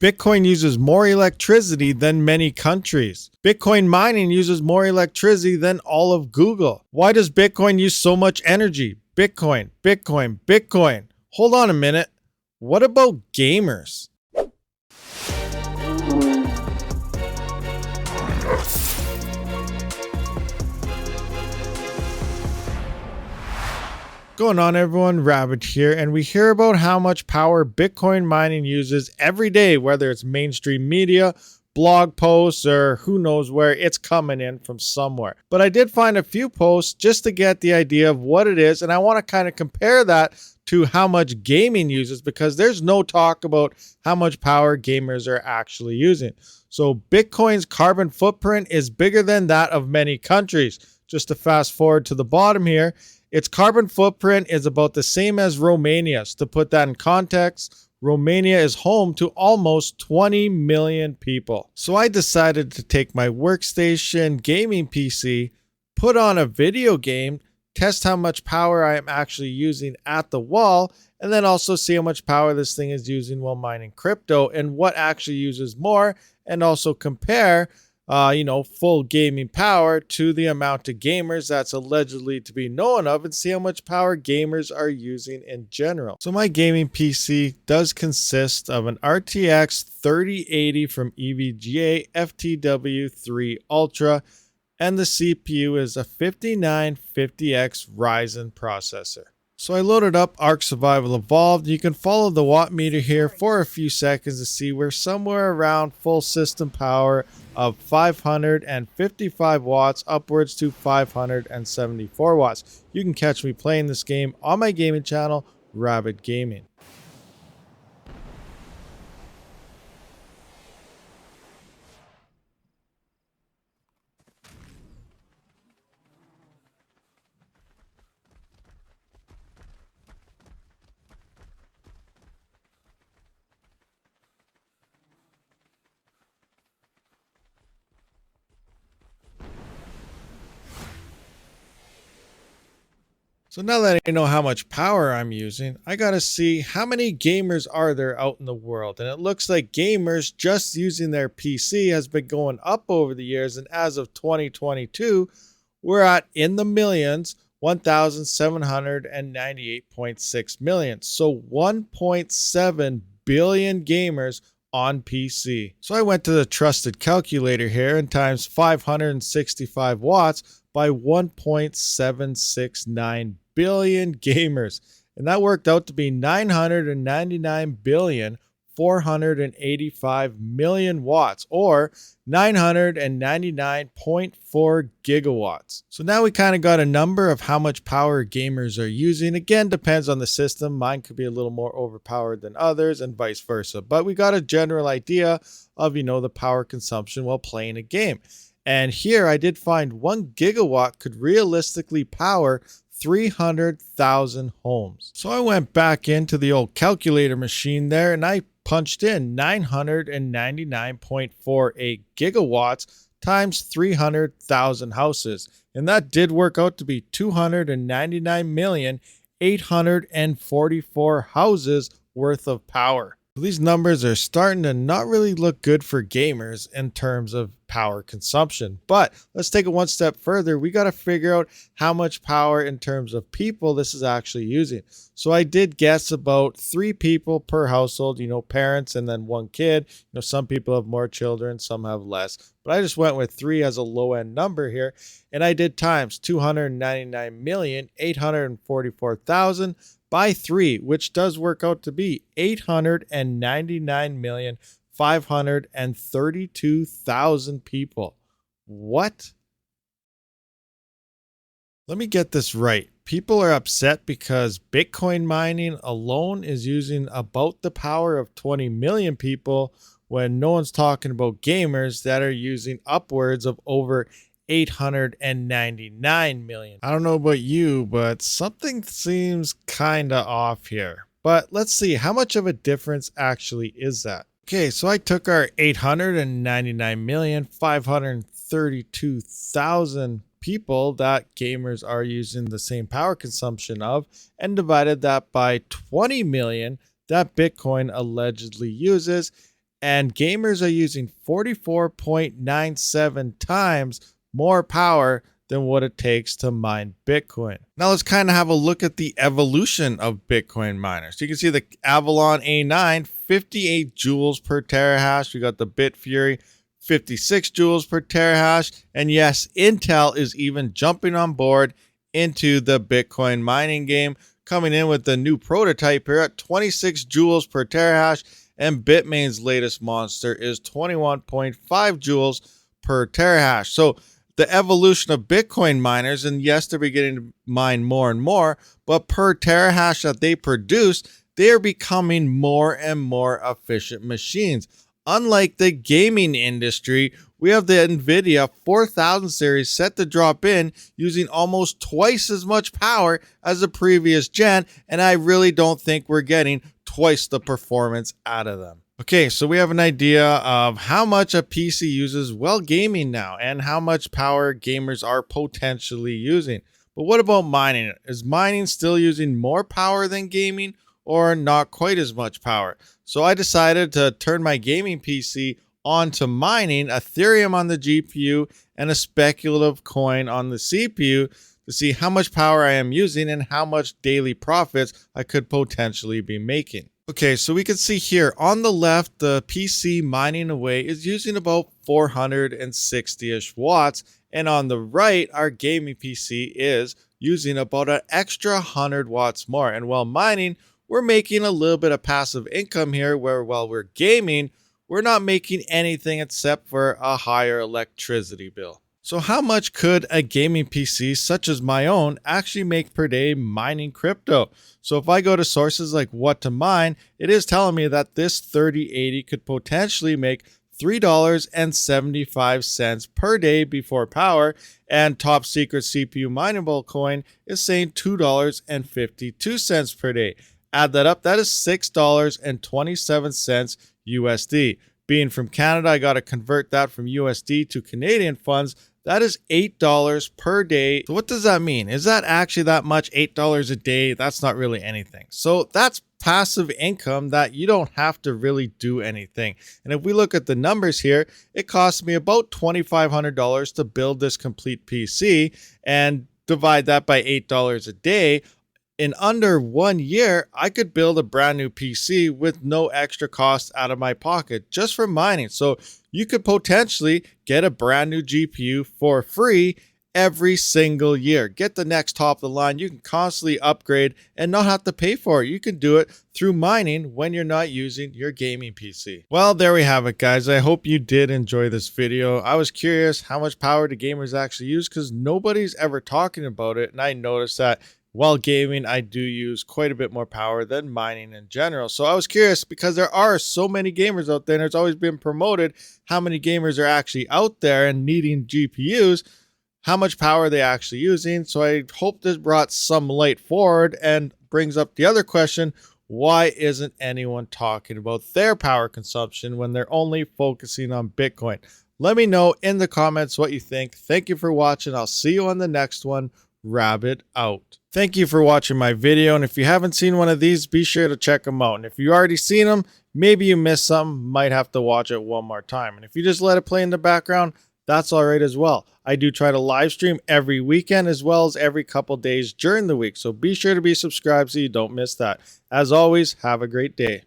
Bitcoin uses more electricity than many countries. Bitcoin mining uses more electricity than all of Google. Why does Bitcoin use so much energy? Bitcoin, Bitcoin, Bitcoin. Hold on a minute. What about gamers? Going on, everyone? Rabid here, and we hear about how much power Bitcoin mining uses every day, whether it's mainstream media, blog posts, or who knows where. It's coming in from somewhere. But I did find a few posts just to get the idea of what it is, and I want to kind of compare that to how much gaming uses, because there's no talk about how much power gamers are actually using. So Bitcoin's carbon footprint is bigger than that of many countries. Just to fast forward to the bottom here, its carbon footprint is about the same as Romania's. To put that in context, Romania is home to almost 20 million people. So I decided to take my workstation gaming PC, put on a video game, test how much power I am actually using at the wall, and then also see how much power this thing is using while mining crypto and what actually uses more, and also compare full gaming power to the amount of gamers that's allegedly to be known of, and see how much power gamers are using in general. So my gaming PC does consist of an RTX 3080 from EVGA FTW3 Ultra, and the CPU is a 5950X Ryzen processor. So I loaded up Ark Survival Evolved. You can follow the watt meter here for a few seconds to see we're somewhere around full system power of 555 watts upwards to 574 watts. You can catch me playing this game on my gaming channel, Rabid Gaming. So now that I know how much power I'm using, I gotta see how many gamers are there out in the world. And it looks like gamers just using their PC has been going up over the years. And as of 2022, we're at, in the millions, 1,798.6 million. So 1.7 billion gamers on PC. So I went to the trusted calculator here and times 565 watts by 1.769 billion gamers, and that worked out to be 999,485 million watts, or 999.4 gigawatts. So now we kind of got a number of how much power gamers are using. Again, depends on the system. Mine could be a little more overpowered than others and vice versa, but we got a general idea of the power consumption while playing a game. And here I did find 1 gigawatt could realistically power 300,000 homes. So I went back into the old calculator machine there and I punched in 999.48 gigawatts times 300,000 houses. And that did work out to be 299,844 houses worth of power. These numbers are starting to not really look good for gamers in terms of power consumption. But let's take it one step further. We got to figure out how much power in terms of people this is actually using. So I did guess about 3 people per household, parents and then 1 kid. Some people have more children, some have less. But I just went with 3 as a low end number here. And I did times 299,844,000 by 3, which does work out to be 899,532,000 people. What? Let me get this right. People are upset because Bitcoin mining alone is using about the power of 20 million people, when no one's talking about gamers that are using upwards of over 899 million. I don't know about you, but something seems kind of off here. But let's see, how much of a difference actually is that? Okay, so I took our 899,532,000 people that gamers are using the same power consumption of, and divided that by 20 million that Bitcoin allegedly uses. and gamers are using 44.97 times more power than what it takes to mine Bitcoin. Now let's kind of have a look at the evolution of Bitcoin miners. So you can see the Avalon A9, 58 joules per terahash. We got the Bitfury, 56 joules per terahash. And yes, Intel is even jumping on board into the Bitcoin mining game, coming in with the new prototype here at 26 joules per terahash. And Bitmain's latest monster is 21.5 joules per terahash. So the evolution of Bitcoin miners, and yes, they're beginning to mine more and more, but per terahash that they produce, they are becoming more and more efficient machines. Unlike the gaming industry, we have the NVIDIA 4000 series set to drop in using almost twice as much power as the previous gen, and I really don't think we're getting twice the performance out of them. Okay, so we have an idea of how much a PC uses while gaming now and how much power gamers are potentially using. But what about mining? Is mining still using more power than gaming or not quite as much power? So I decided to turn my gaming PC on to mining Ethereum on the GPU and a speculative coin on the CPU to see how much power I am using and how much daily profits I could potentially be making. Okay, so we can see here on the left, the PC mining away is using about 460-ish watts. And on the right, our gaming PC is using about an extra 100 watts more. And while mining, we're making a little bit of passive income here, where while we're gaming, we're not making anything except for a higher electricity bill. So how much could a gaming PC such as my own actually make per day mining crypto? So if I go to sources like What to Mine, it is telling me that this 3080 could potentially make $3.75 per day before power, and Top Secret CPU Mineable coin is saying $2.52 per day. Add that up, that is $6.27 USD. Being from Canada, I got to convert that from USD to Canadian funds. That is $8 per day. So what does that mean? Is that actually that much? $8 a day? That's not really anything. So that's passive income that you don't have to really do anything. And if we look at the numbers here, it cost me about $2,500 to build this complete PC, and divide that by $8 a day. In under 1 year, I could build a brand new PC with no extra cost out of my pocket just for mining. So you could potentially get a brand new GPU for free every single year. Get the next top of the line. You can constantly upgrade and not have to pay for it. You can do it through mining when you're not using your gaming PC. Well, there we have it, guys. I hope you did enjoy this video. I was curious how much power do gamers actually use, because nobody's ever talking about it. And I noticed that while gaming, I do use quite a bit more power than mining in general. So I was curious, because there are so many gamers out there, and it's always been promoted how many gamers are actually out there and needing GPUs, how much power are they actually using. So I hope this brought some light forward and brings up the other question: why isn't anyone talking about their power consumption when they're only focusing on Bitcoin? Let me know in the comments what you think. Thank you for watching. I'll see you on the next one. Rabid out. Thank you for watching my video, and if you haven't seen one of these, be sure to check them out. And if you already seen them, maybe you missed some, might have to watch it one more time. And if you just let it play in the background, that's all right as well. I do try to live stream every weekend as well as every couple days during the week, so be sure to be subscribed so you don't miss that. As always, have a great day.